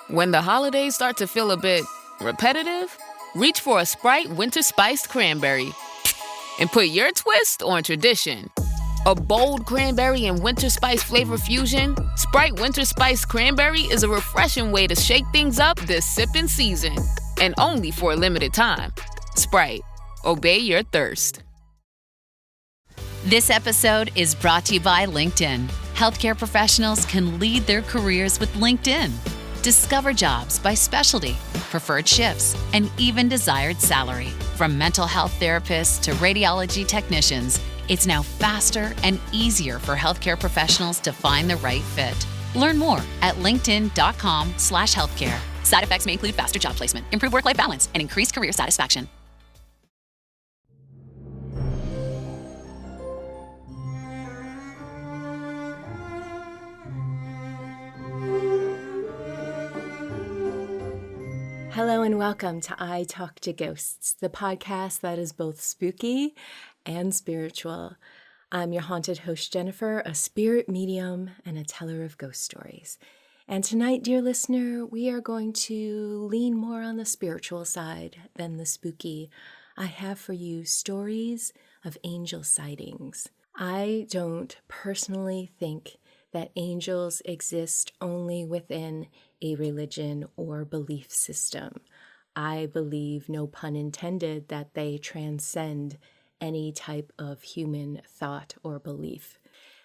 When the holidays start to feel a bit repetitive, reach for a Sprite Winter Spiced Cranberry and put your twist on tradition. A bold cranberry and winter spice flavor fusion, Sprite Winter Spiced Cranberry is a refreshing way to shake things up this sipping season. And only for a limited time. Sprite, obey your thirst. This episode is brought to you by LinkedIn. Healthcare professionals can lead their careers with LinkedIn. Discover jobs by specialty, preferred shifts, and even desired salary. From mental health therapists to radiology technicians, it's now faster and easier for healthcare professionals to find the right fit. Learn more at linkedin.com/healthcare. Side effects may include faster job placement, improved work-life balance, and increased career satisfaction. Hello and welcome to I Talk to Ghosts, the podcast that is both spooky and spiritual. I'm your haunted host, Jennifer, a spirit medium and a teller of ghost stories. And tonight, dear listener, we are going to lean more on the spiritual side than the spooky. I have for you stories of angel sightings. I don't personally think that angels exist only within a religion or belief system. I believe, no pun intended, that they transcend any type of human thought or belief.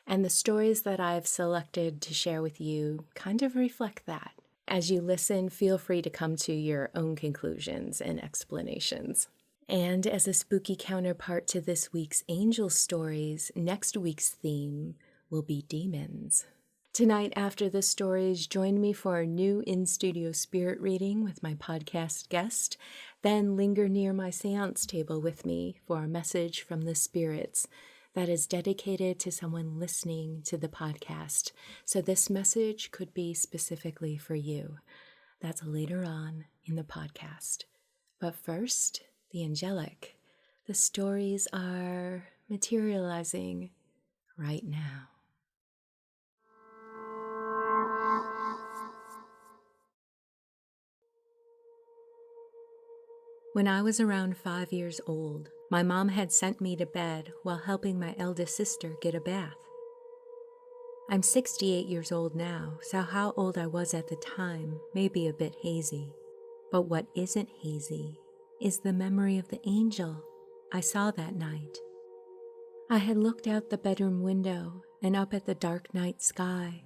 And the stories that I've selected to share with you kind of reflect that. As you listen, feel free to come to your own conclusions and explanations. And as a spooky counterpart to this week's angel stories, next week's theme will be demons. Tonight, after the stories, join me for a new in-studio spirit reading with my podcast guest. Then linger near my seance table with me for a message from the spirits that is dedicated to someone listening to the podcast. So this message could be specifically for you. That's later on in the podcast. But first, the angelic. The stories are materializing right now. When I was around 5 years old, my mom had sent me to bed while helping my eldest sister get a bath. I'm 68 years old now, so how old I was at the time may be a bit hazy. But what isn't hazy is the memory of the angel I saw that night. I had looked out the bedroom window and up at the dark night sky,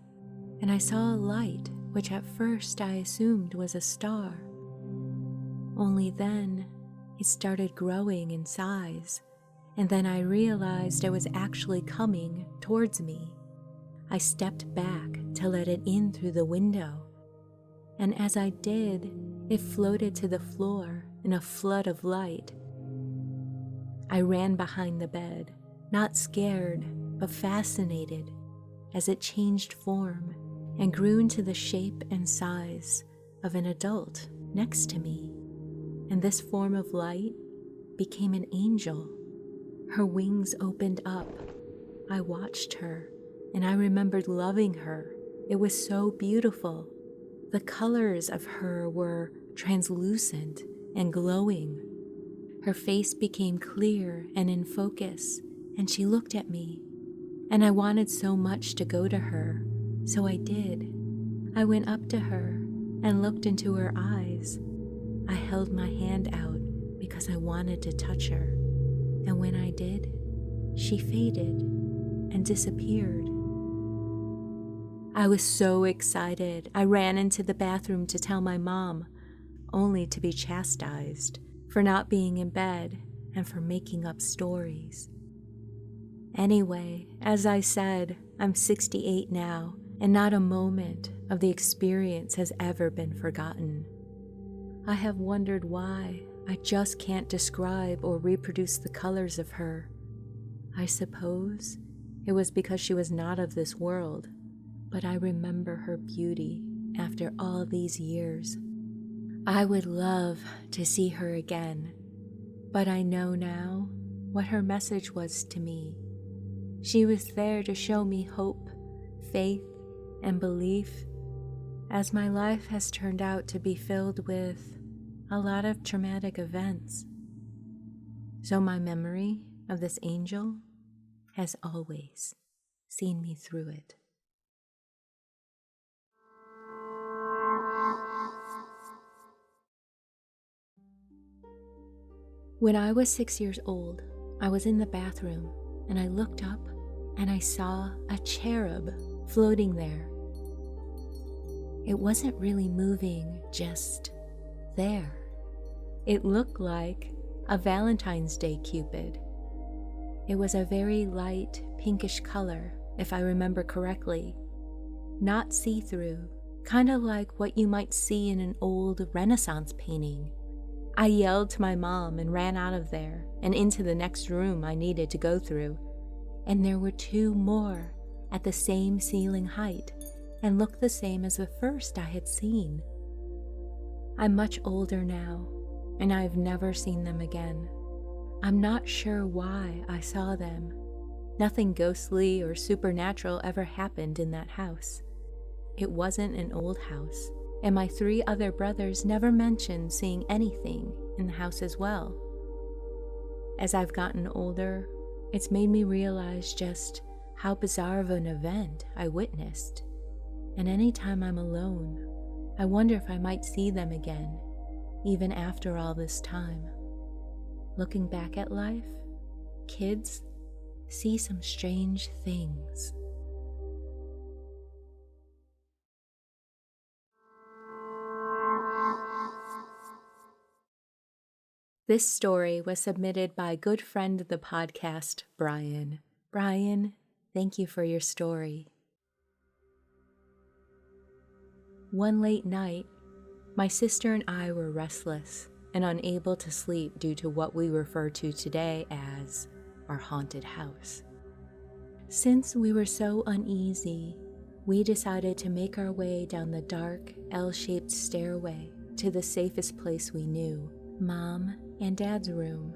and I saw a light which at first I assumed was a star. Only then, it started growing in size, and then I realized it was actually coming towards me. I stepped back to let it in through the window, and as I did, it floated to the floor in a flood of light. I ran behind the bed, not scared, but fascinated, as it changed form and grew into the shape and size of an adult next to me. And this form of light became an angel. Her wings opened up. I watched her, and I remembered loving her. It was so beautiful. The colors of her were translucent and glowing. Her face became clear and in focus, and she looked at me. And I wanted so much to go to her, so I did. I went up to her and looked into her eyes. I held my hand out because I wanted to touch her, and when I did, she faded and disappeared. I was so excited. I ran into the bathroom to tell my mom, only to be chastised for not being in bed and for making up stories. Anyway, as I said, I'm 68 now, and not a moment of the experience has ever been forgotten. I have wondered why I just can't describe or reproduce the colors of her. I suppose it was because she was not of this world, but I remember her beauty after all these years. I would love to see her again, but I know now what her message was to me. She was there to show me hope, faith, and belief, as my life has turned out to be filled with a lot of traumatic events. So my memory of this angel has always seen me through it. When I was 6 years old, I was in the bathroom and I looked up and I saw a cherub floating there. It wasn't really moving, just there. It looked like a Valentine's Day Cupid. It was a very light pinkish color, if I remember correctly. Not see-through, kind of like what you might see in an old Renaissance painting. I yelled to my mom and ran out of there and into the next room I needed to go through. And there were 2 more at the same ceiling height and looked the same as the first I had seen. I'm much older now, and I've never seen them again. I'm not sure why I saw them. Nothing ghostly or supernatural ever happened in that house. It wasn't an old house, and my 3 other brothers never mentioned seeing anything in the house as well. As I've gotten older, it's made me realize just how bizarre of an event I witnessed. And anytime I'm alone, I wonder if I might see them again, even after all this time. Looking back at life, kids see some strange things. This story was submitted by a good friend of the podcast, Brian. Brian, thank you for your story. One late night, my sister and I were restless and unable to sleep due to what we refer to today as our haunted house. Since we were so uneasy, we decided to make our way down the dark, L-shaped stairway to the safest place we knew, Mom and Dad's room.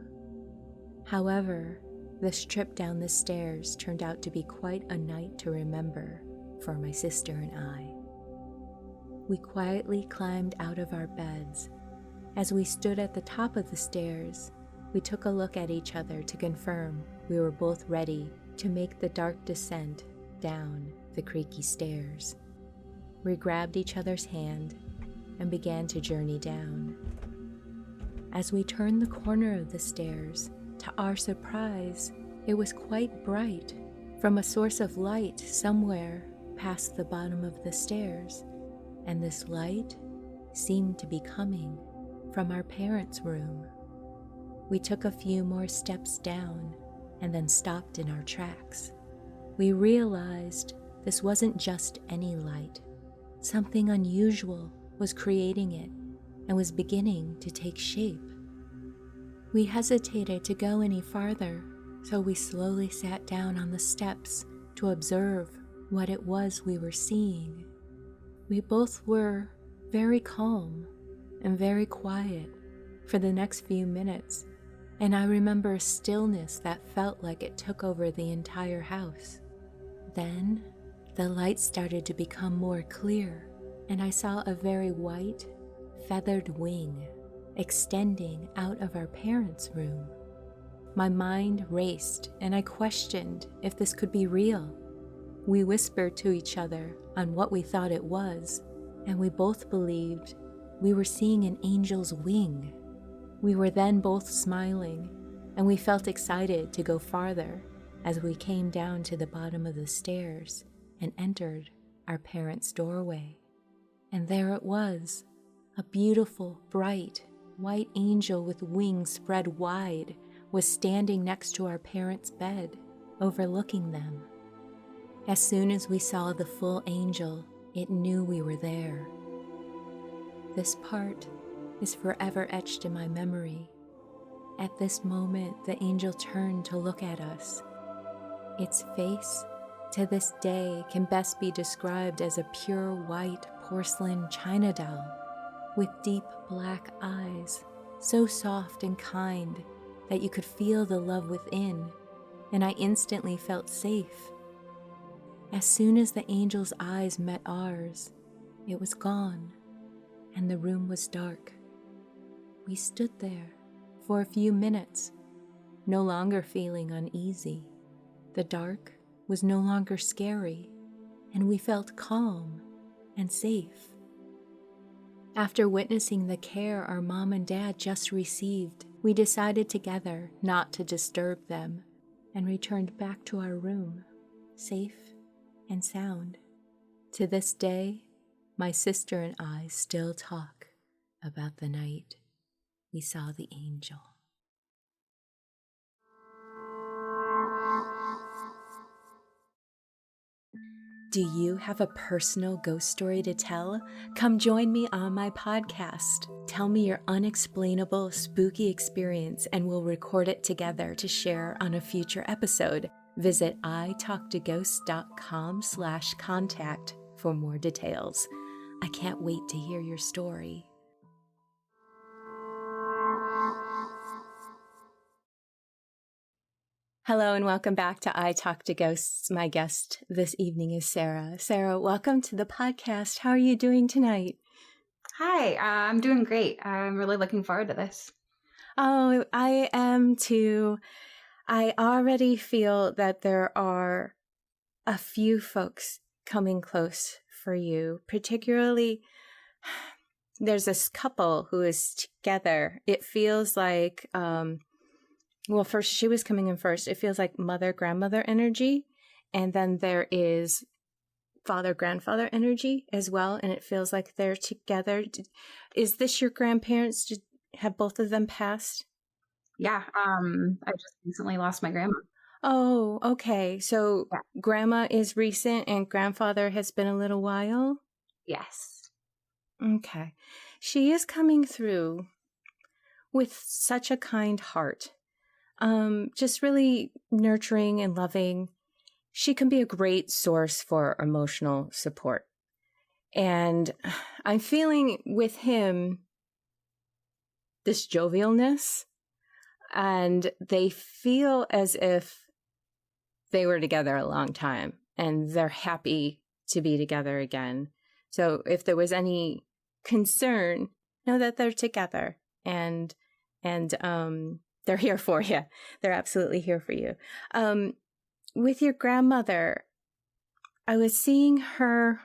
However, this trip down the stairs turned out to be quite a night to remember for my sister and I. We quietly climbed out of our beds. As we stood at the top of the stairs, we took a look at each other to confirm we were both ready to make the dark descent down the creaky stairs. We grabbed each other's hand and began to journey down. As we turned the corner of the stairs, to our surprise, it was quite bright from a source of light somewhere past the bottom of the stairs, and this light seemed to be coming from our parents' room. We took a few more steps down and then stopped in our tracks. We realized this wasn't just any light. Something unusual was creating it and was beginning to take shape. We hesitated to go any farther, so we slowly sat down on the steps to observe what it was we were seeing. We both were very calm and very quiet for the next few minutes, and I remember a stillness that felt like it took over the entire house. Then, the light started to become more clear, and I saw a very white, feathered wing extending out of our parents' room. My mind raced, and I questioned if this could be real. We whispered to each other on what we thought it was, and we both believed we were seeing an angel's wing. We were then both smiling, and we felt excited to go farther as we came down to the bottom of the stairs and entered our parents' doorway. And there it was, a beautiful, bright, white angel with wings spread wide was standing next to our parents' bed, overlooking them. As soon as we saw the full angel, it knew we were there. This part is forever etched in my memory. At this moment, the angel turned to look at us. Its face, to this day, can best be described as a pure white porcelain china doll with deep black eyes, so soft and kind that you could feel the love within, and I instantly felt safe. As soon as the angel's eyes met ours, It was gone, and the room was dark. We stood there for a few minutes, no longer feeling uneasy. The dark was no longer scary, and we felt calm and safe. After witnessing the care our mom and dad just received, we decided together not to disturb them and returned back to our room, safe and sound. To this day, my sister and I still talk about the night we saw the angel. Do you have a personal ghost story to tell? Come join me on my podcast. Tell me your unexplainable, spooky experience, and we'll record it together to share on a future episode. Visit italktoghosts.com/contact for more details. I can't wait to hear your story. Hello and welcome back to I Talk to Ghosts. My guest this evening is Sarah. Sarah, welcome to the podcast. How are you doing tonight? Hi, I'm doing great. I'm really looking forward to this. Oh, I am too. I already feel that there are a few folks coming close for you, particularly there's this couple who is together. It feels like, well, first, she was coming in first. It feels like mother-grandmother energy. And then there is father-grandfather energy as well. And it feels like they're together. Is this your grandparents? Have both of them passed? Yeah, I just recently lost my grandma. Oh, okay. So Yeah. grandma is recent and grandfather has been a little while? Yes. Okay. She is coming through with such a kind heart. Just really nurturing and loving. She can be a great source for emotional support. And I'm feeling with him this jovialness, and they feel as if they were together a long time and they're happy to be together again. So if there was any concern, know that they're together and they're here for you. They're absolutely here for you. With your grandmother, I was seeing her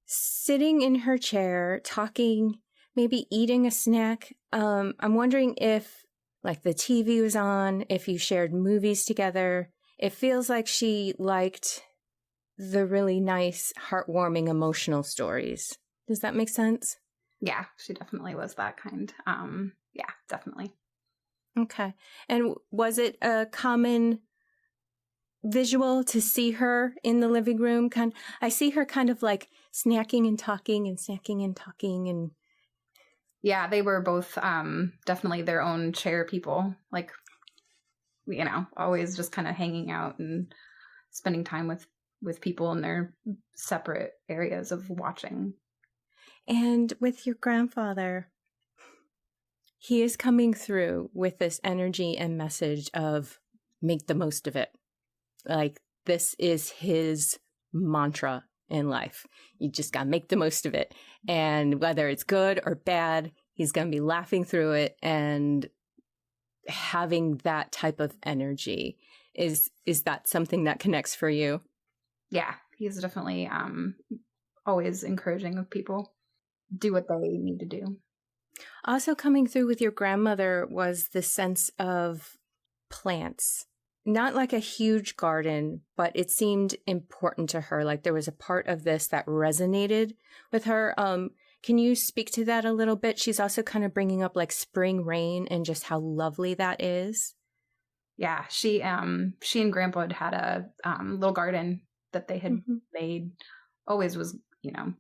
sitting in her chair, talking, maybe eating a snack. I'm wondering if, like, the TV was on, if you shared movies together. It feels like she liked the really nice, heartwarming, emotional stories. Does that make sense? Yeah, she definitely was that kind. Yeah, definitely. Okay. And was it a common visual to see her in the living room? I see her kind of like snacking and talking and snacking and talking and... Yeah, they were both definitely their own chair people. Like, you know, always just kind of hanging out and spending time with people in their separate areas of watching. And with your grandfather, he is coming through with this energy and message of make the most of it. Like, this is his mantra in life. You just got to make the most of it. And whether it's good or bad, he's going to be laughing through it and having that type of energy. Is that something that connects for you? Yeah, he's definitely always encouraging of people. Do what they need to do. Also coming through with your grandmother was the sense of plants. Not like a huge garden, but it seemed important to her. Like there was a part of this that resonated with her. Can you speak to that a little bit? She's also kind of bringing up like spring rain and just how lovely that is. Yeah, she and Grandpa had a little garden that they had made. Always was, you know,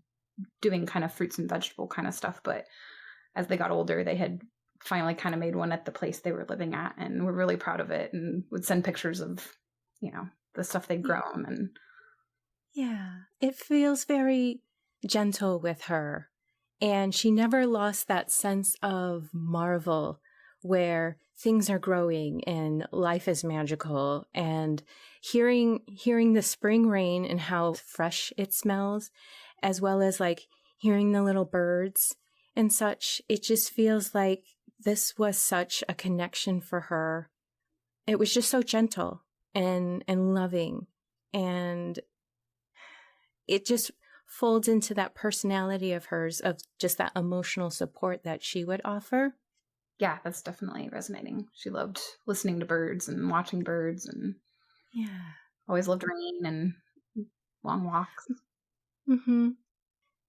doing kind of fruits and vegetable kind of stuff. But as they got older, they had finally kind of made one at the place they were living at, and we're really proud of it and would send pictures of, you know, the stuff they'd grown. And yeah, it feels very gentle with her. And she never lost that sense of marvel where things are growing and life is magical. And hearing the spring rain and how fresh it smells, as well as like hearing the little birds and such, it just feels like this was such a connection for her. It was just so gentle and loving, and it just folds into that personality of hers, of just that emotional support that she would offer. Yeah, that's definitely resonating. She loved listening to birds and watching birds, and always loved rain and long walks. Mm-hmm.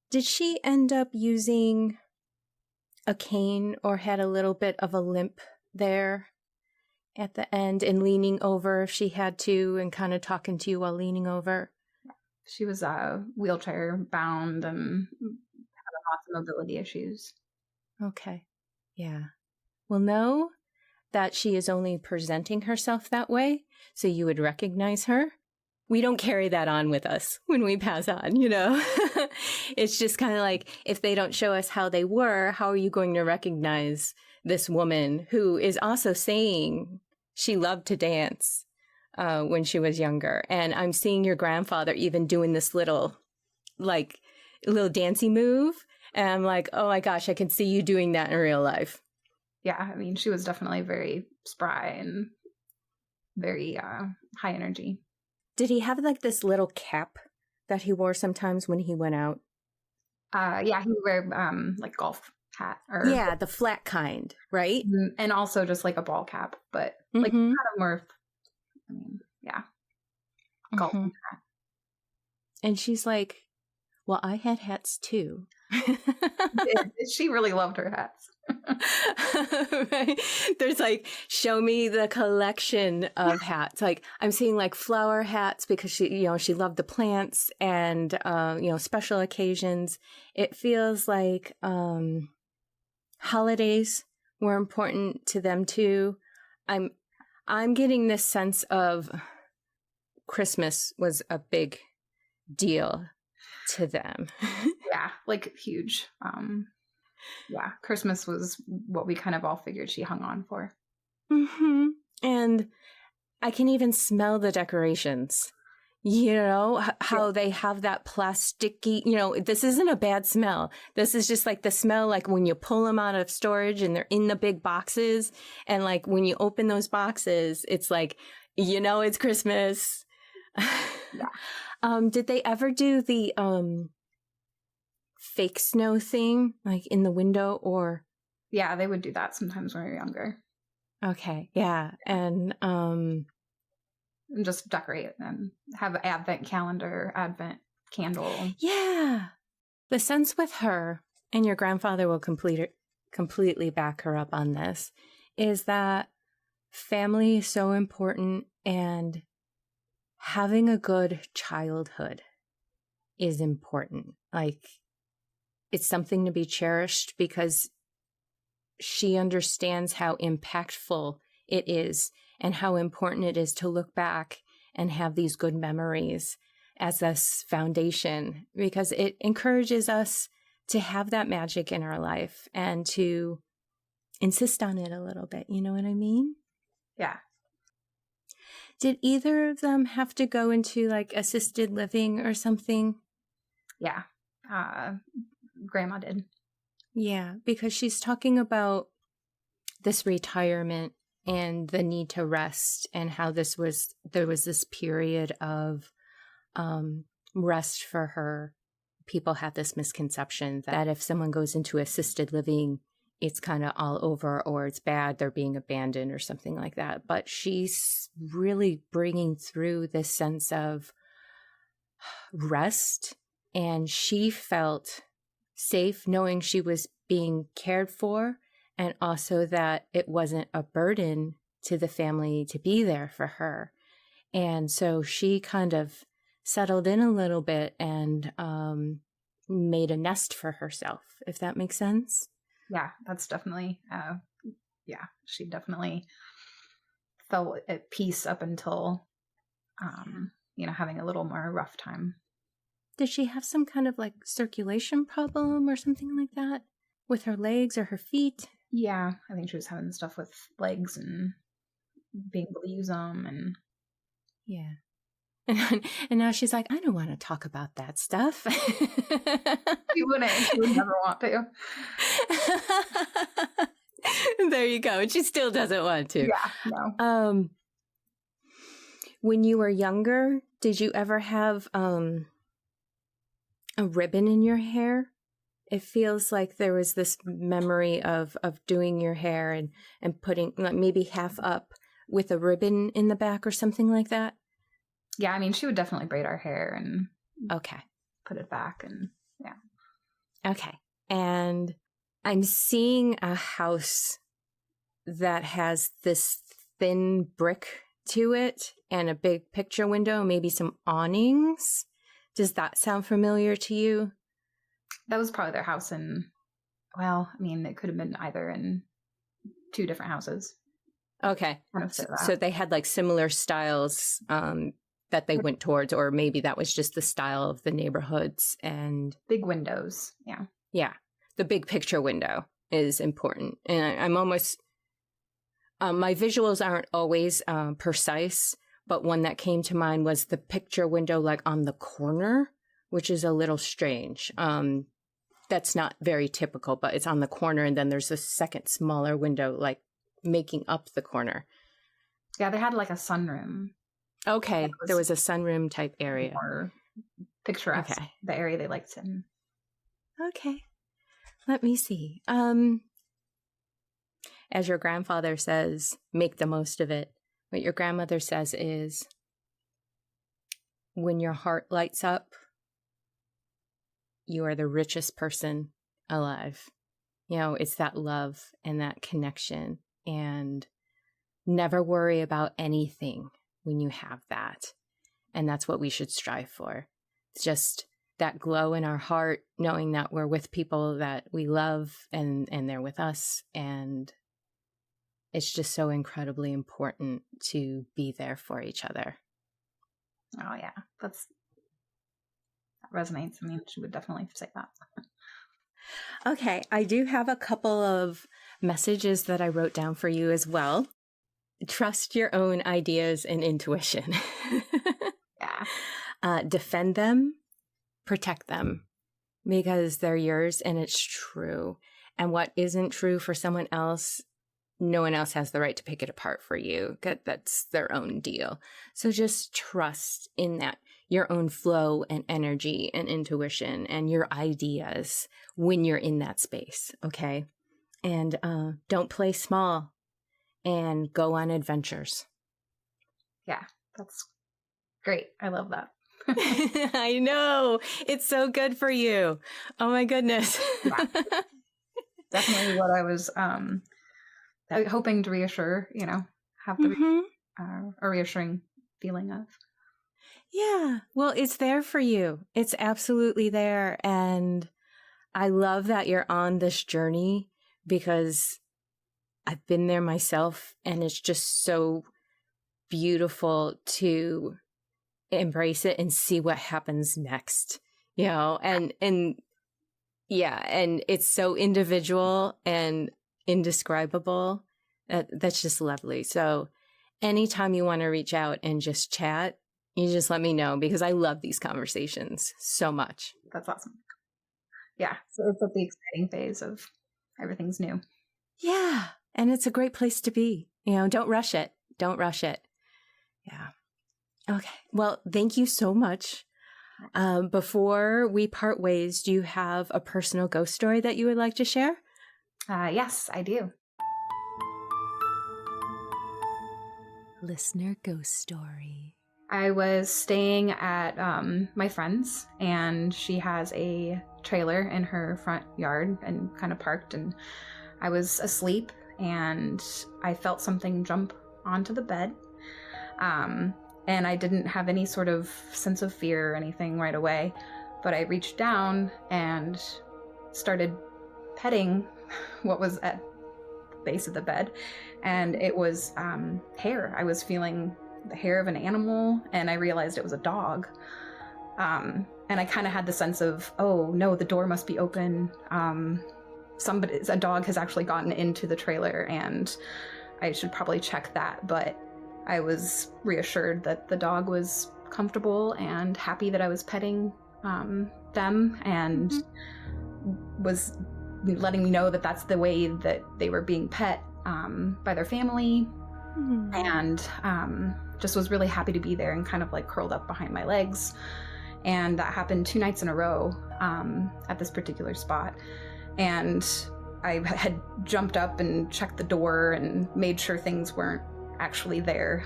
Did she end up using a cane or had a little bit of a limp there at the end and leaning over if she had to, and kind of talking to you while leaning over? She was wheelchair bound and having lots of mobility issues. Okay. Yeah. Well, know that she is only presenting herself that way, so you would recognize her. We don't carry that on with us when we pass on, you know? It's just kind of like, if they don't show us how they were, how are you going to recognize this woman who is also saying she loved to dance when she was younger? And I'm seeing your grandfather even doing this little dancey move. And I'm like, oh my gosh, I can see you doing that in real life. Yeah, I mean, she was definitely very spry and very high energy. Did he have like this little cap that he wore sometimes when he went out? Yeah, he would wear like golf hat. Yeah, the flat kind, right? And also just like a ball cap, but like kind of more, I mean, yeah, golf hat. And she's like, well, I had hats too. She really loved her hats. Right? There's like, show me the collection of hats. Like, I'm seeing like flower hats because she loved the plants and, special occasions. It feels like holidays were important to them too. I'm getting this sense of Christmas was a big deal to them. Yeah, like huge. Yeah, Christmas was what we kind of all figured she hung on for. Mm-hmm. And I can even smell the decorations. You know, how they have that plasticky, this isn't a bad smell. This is just like the smell, like when you pull them out of storage and they're in the big boxes. And like when you open those boxes, it's like, it's Christmas. Yeah. Did they ever do the fake snow thing, like in the window, or? Yeah, they would do that sometimes when we were younger. Okay, yeah. And just decorate and have an advent calendar, advent candle. Yeah. The sense with her, and your grandfather will completely back her up on this, is that family is so important, and having a good childhood is important. Like, it's something to be cherished because she understands how impactful it is and how important it is to look back and have these good memories as this foundation, because it encourages us to have that magic in our life and to insist on it a little bit. You know what I mean? Yeah. Did either of them have to go into like assisted living or something? Yeah. Grandma did. Yeah, because she's talking about this retirement and the need to rest, and how there was this period of rest for her. People have this misconception that if someone goes into assisted living, it's kind of all over, or it's bad, they're being abandoned or something like that. But she's really bringing through this sense of rest, and she felt safe knowing she was being cared for, and also that it wasn't a burden to the family to be there for her. And so she kind of settled in a little bit and made a nest for herself, if that makes sense. Yeah, that's definitely, she definitely felt at peace up until, having a little more rough time. Did she have some kind of like circulation problem or something like that with her legs or her feet? Yeah, I think she was having stuff with legs and being able to use them. And yeah. And now she's like, I don't want to talk about that stuff. She wouldn't. She would never want to. There you go. And she still doesn't want to. Yeah, no. When you were younger, did you ever have a ribbon in your hair? It feels like there was this memory of doing your hair and putting like maybe half up with a ribbon in the back or something like that. Yeah, I mean, she would definitely braid our hair and Okay. put it back, and yeah. Okay. And I'm seeing a house that has this thin brick to it and a big picture window, maybe some awnings. Does that sound familiar to you? That was probably their house in, well, I mean, it could have been either in 2 different houses. Okay. Kind of fit that. So they had like similar styles that they went towards, or maybe that was just the style of the neighborhoods and big windows. Yeah. Yeah. The big picture window is important. And I'm almost, my visuals aren't always precise, but one that came to mind was the picture window like on the corner, which is a little strange. That's not very typical, but it's on the corner. And then there's a second smaller window like making up the corner. Yeah, they had like a sunroom. Okay. There was a sunroom type area. More picturesque. Okay. The area they liked in. Okay. Let me see. As your grandfather says, make the most of it. What your grandmother says is, when your heart lights up, you are the richest person alive. You know, it's that love and that connection, and never worry about anything when you have that. And that's what we should strive for. It's just that glow in our heart, knowing that we're with people that we love and they're with us. And it's just so incredibly important to be there for each other. Oh, yeah. That resonates. I mean, she would definitely say that. Okay. I do have a couple of messages that I wrote down for you as well. Trust your own ideas and intuition. Yeah. Defend them, protect them, because they're yours and it's true. And what isn't true for someone else, no one else has the right to pick it apart for you. That's their own deal. So just trust in that, your own flow and energy and intuition and your ideas when you're in that space. Okay. And don't play small and go on adventures. Yeah, that's great. I love that. I know. It's so good for you. Oh my goodness. Yeah. Definitely what I was hoping to reassure, have the a reassuring feeling of. Yeah. Well, it's there for you. It's absolutely there. And I love that you're on this journey, because I've been there myself, and it's just so beautiful to embrace it and see what happens next, and yeah, and it's so individual and indescribable. That's just lovely. So anytime you want to reach out and just chat, you just let me know, because I love these conversations so much. That's awesome. Yeah. So it's at the exciting phase of everything's new. Yeah. And it's a great place to be. Don't rush it. Don't rush it. Yeah. Okay. Well, thank you so much. Before we part ways, do you have a personal ghost story that you would like to share? Yes, I do. Listener ghost story. I was staying at my friend's, and she has a trailer in her front yard and kind of parked, and I was asleep and I felt something jump onto the bed. And I didn't have any sort of sense of fear or anything right away, but I reached down and started petting what was at the base of the bed, and it was hair. I was feeling the hair of an animal, and I realized it was a dog. And I kind of had the sense of, oh no, the door must be open. A dog has actually gotten into the trailer, and I should probably check that, but I was reassured that the dog was comfortable and happy that I was petting them, and was letting me know that that's the way that they were being pet by their family. And just was really happy to be there and kind of like curled up behind my legs. And that happened 2 nights in a row at this particular spot. And I had jumped up and checked the door and made sure things weren't actually there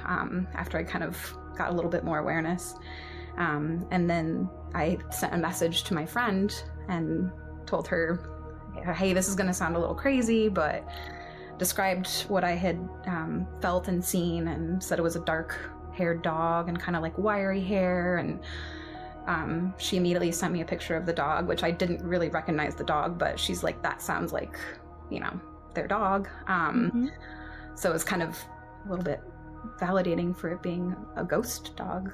after I kind of got a little bit more awareness. And then I sent a message to my friend and told her, hey, this is going to sound a little crazy, but described what I had felt and seen, and said it was a dark-haired dog and kind of like wiry hair. And she immediately sent me a picture of the dog, which I didn't really recognize the dog, but she's like, that sounds like, their dog. So it was kind of a little bit validating for it being a ghost dog.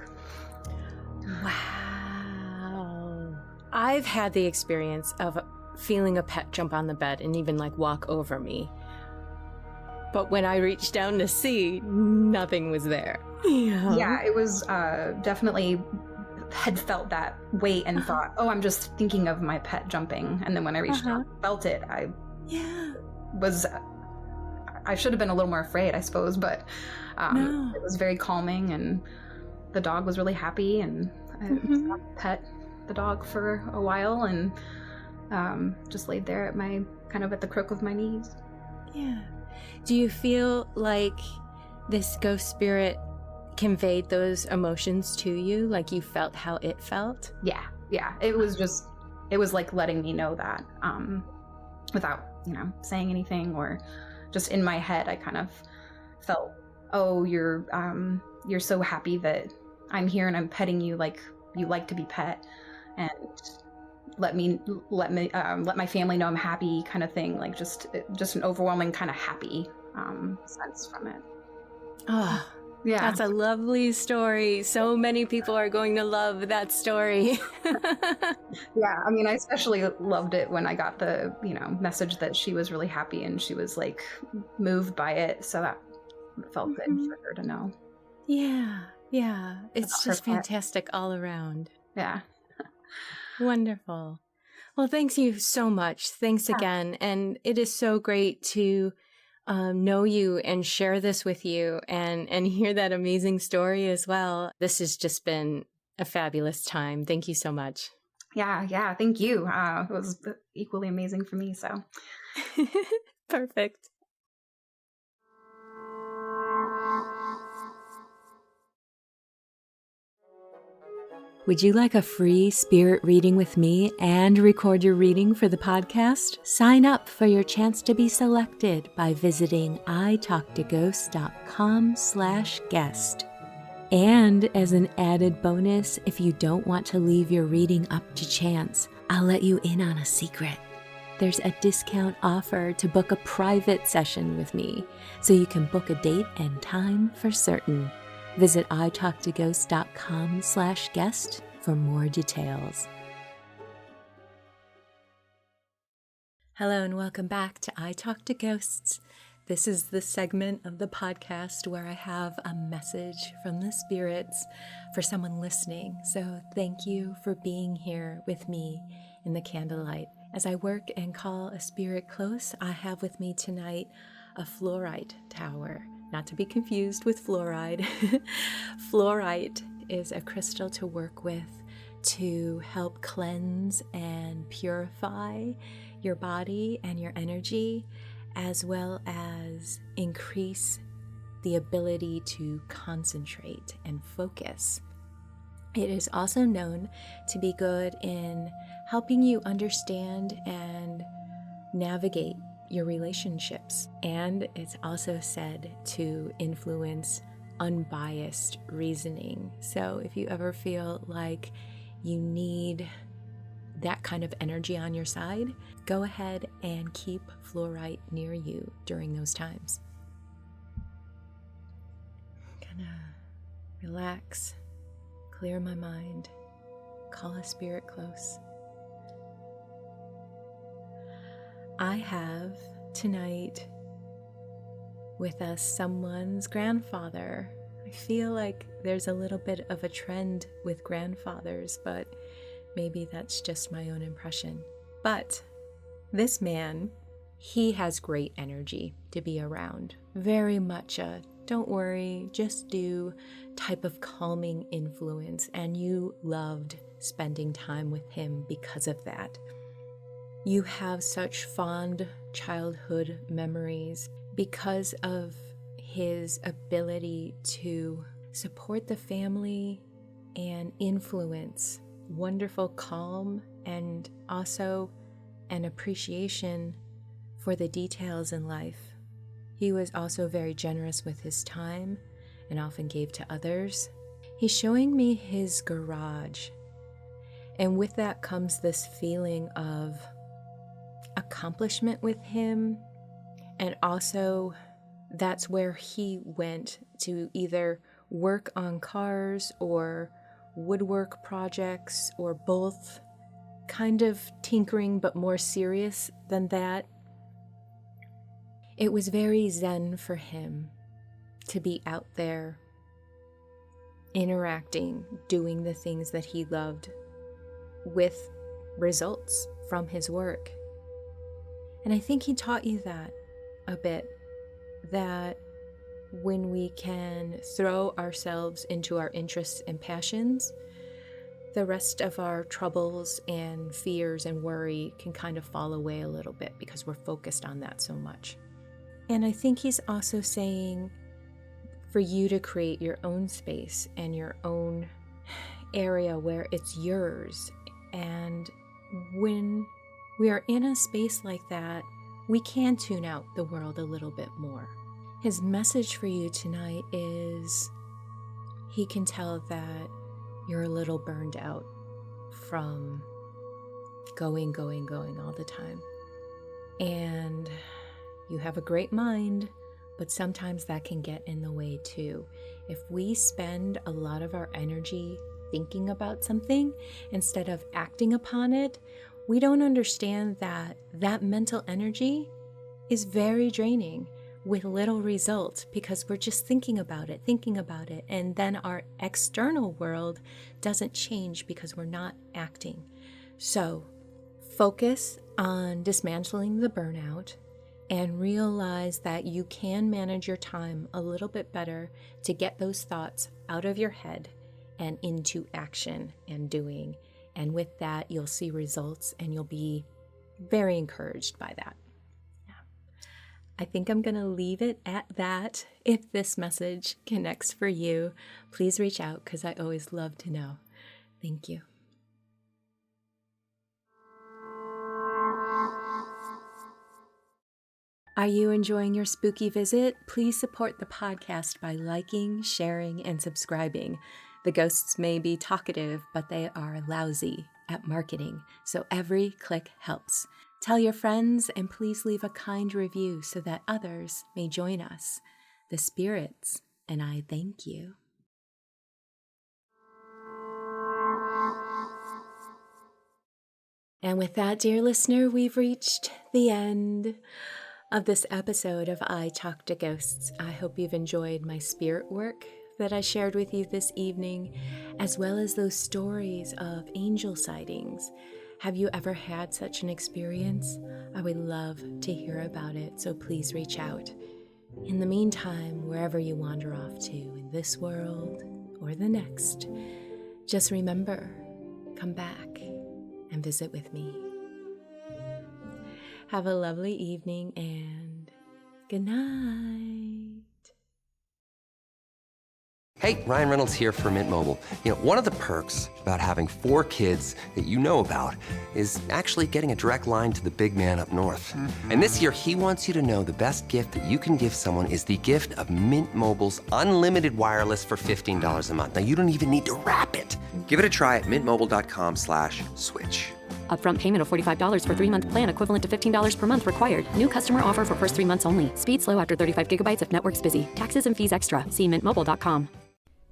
Wow. I've had the experience of feeling a pet jump on the bed and even like walk over me. But when I reached down to see, nothing was there. Yeah, it was definitely had felt that weight and thought, oh, I'm just thinking of my pet jumping. And then when I reached down, felt it, I should have been a little more afraid, I suppose, but it was very calming, and the dog was really happy, and I got to pet the dog for a while, and just laid there at the crook of my knees. Yeah. Do you feel like this ghost spirit conveyed those emotions to you? Like you felt how it felt? Yeah. It was like letting me know that without, saying anything, or just in my head, I kind of felt, oh, you're so happy that I'm here and I'm petting you like you like to be pet, and let my family know I'm happy, kind of thing. Like just an overwhelming kind of happy sense from it. Oh, yeah. That's a lovely story. So many people are going to love that story. Yeah, I mean, I especially loved it when I got the, message that she was really happy and she was like moved by it. So that felt good for her to know. Yeah. It's just fantastic all around. Yeah. Wonderful. Well, thanks you so much. Thanks again. And it is so great to know you and share this with you and hear that amazing story as well. This has just been a fabulous time. Thank you so much. Yeah. Thank you. It was equally amazing for me. So perfect. Would you like a free spirit reading with me and record your reading for the podcast? Sign up for your chance to be selected by visiting italktoghosts.com/guest. And as an added bonus, if you don't want to leave your reading up to chance, I'll let you in on a secret. There's a discount offer to book a private session with me, so you can book a date and time for certain. Visit italktoghosts.com/guest for more details. Hello and welcome back to I Talk to Ghosts. This is the segment of the podcast where I have a message from the spirits for someone listening. So thank you for being here with me in the candlelight. As I work and call a spirit close, I have with me tonight a fluorite tower. Not to be confused with fluoride. Fluorite is a crystal to work with to help cleanse and purify your body and your energy, as well as increase the ability to concentrate and focus. It is also known to be good in helping you understand and navigate your relationships, and it's also said to influence unbiased reasoning. So if you ever feel like you need that kind of energy on your side, go ahead and keep fluorite near you during those times. I'm gonna relax, clear my mind, call a spirit close. I have tonight with us someone's grandfather. I feel like there's a little bit of a trend with grandfathers, but maybe that's just my own impression. But this man, he has great energy to be around. Very much a don't worry, just do type of calming influence, and you loved spending time with him because of that. You have such fond childhood memories because of his ability to support the family and influence wonderful calm and also an appreciation for the details in life. He was also very generous with his time and often gave to others. He's showing me his garage, and with that comes this feeling of accomplishment with him, and also that's where he went to either work on cars or woodwork projects or both, kind of tinkering but more serious than that. It was very zen for him to be out there, interacting, doing the things that he loved with results from his work. And I think he taught you that a bit, that when we can throw ourselves into our interests and passions, the rest of our troubles and fears and worry can kind of fall away a little bit because we're focused on that so much. And I think he's also saying for you to create your own space and your own area where it's yours. And when we are in a space like that, we can tune out the world a little bit more. His message for you tonight is he can tell that you're a little burned out from going all the time. And you have a great mind, but sometimes that can get in the way too. If we spend a lot of our energy thinking about something instead of acting upon it, we don't understand that that mental energy is very draining with little results because we're just thinking about it, and then our external world doesn't change because we're not acting. So focus on dismantling the burnout and realize that you can manage your time a little bit better to get those thoughts out of your head and into action and doing. And with that, you'll see results and you'll be very encouraged by that. Yeah. I think I'm going to leave it at that. If this message connects for you, please reach out because I always love to know. Thank you. Are you enjoying your spooky visit? Please support the podcast by liking, sharing, and subscribing. The ghosts may be talkative, but they are lousy at marketing, so every click helps. Tell your friends and please leave a kind review so that others may join us. The spirits and I thank you. And with that, dear listener, we've reached the end of this episode of I Talk to Ghosts. I hope you've enjoyed my spirit work that I shared with you this evening, as well as those stories of angel sightings. Have you ever had such an experience? I would love to hear about it, so please reach out. In the meantime, wherever you wander off to in this world or the next, just remember, come back and visit with me. Have a lovely evening and good night. Hey, Ryan Reynolds here for Mint Mobile. You know, one of the perks about having 4 kids that you know about is actually getting a direct line to the big man up north. Mm-hmm. And this year, he wants you to know the best gift that you can give someone is the gift of Mint Mobile's unlimited wireless for $15 a month. Now, you don't even need to wrap it. Give it a try at mintmobile.com/switch. Upfront payment of $45 for 3-month plan equivalent to $15 per month required. New customer offer for first 3 months only. Speed slow after 35 gigabytes if network's busy. Taxes and fees extra. See mintmobile.com.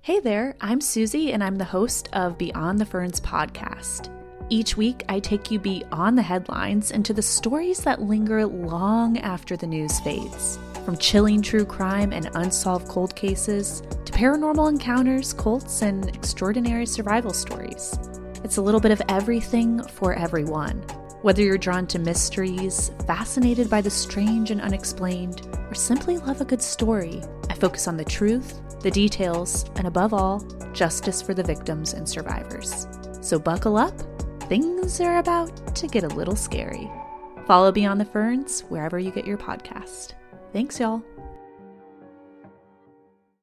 Hey there, I'm Susie and I'm the host of Beyond the Ferns podcast. Each week, I take you beyond the headlines into the stories that linger long after the news fades. From chilling true crime and unsolved cold cases to paranormal encounters, cults, and extraordinary survival stories. It's a little bit of everything for everyone. Whether you're drawn to mysteries, fascinated by the strange and unexplained, or simply love a good story, I focus on the truth, the details, and above all, justice for the victims and survivors. So buckle up, things are about to get a little scary. Follow Beyond the Ferns wherever you get your podcast. Thanks, y'all.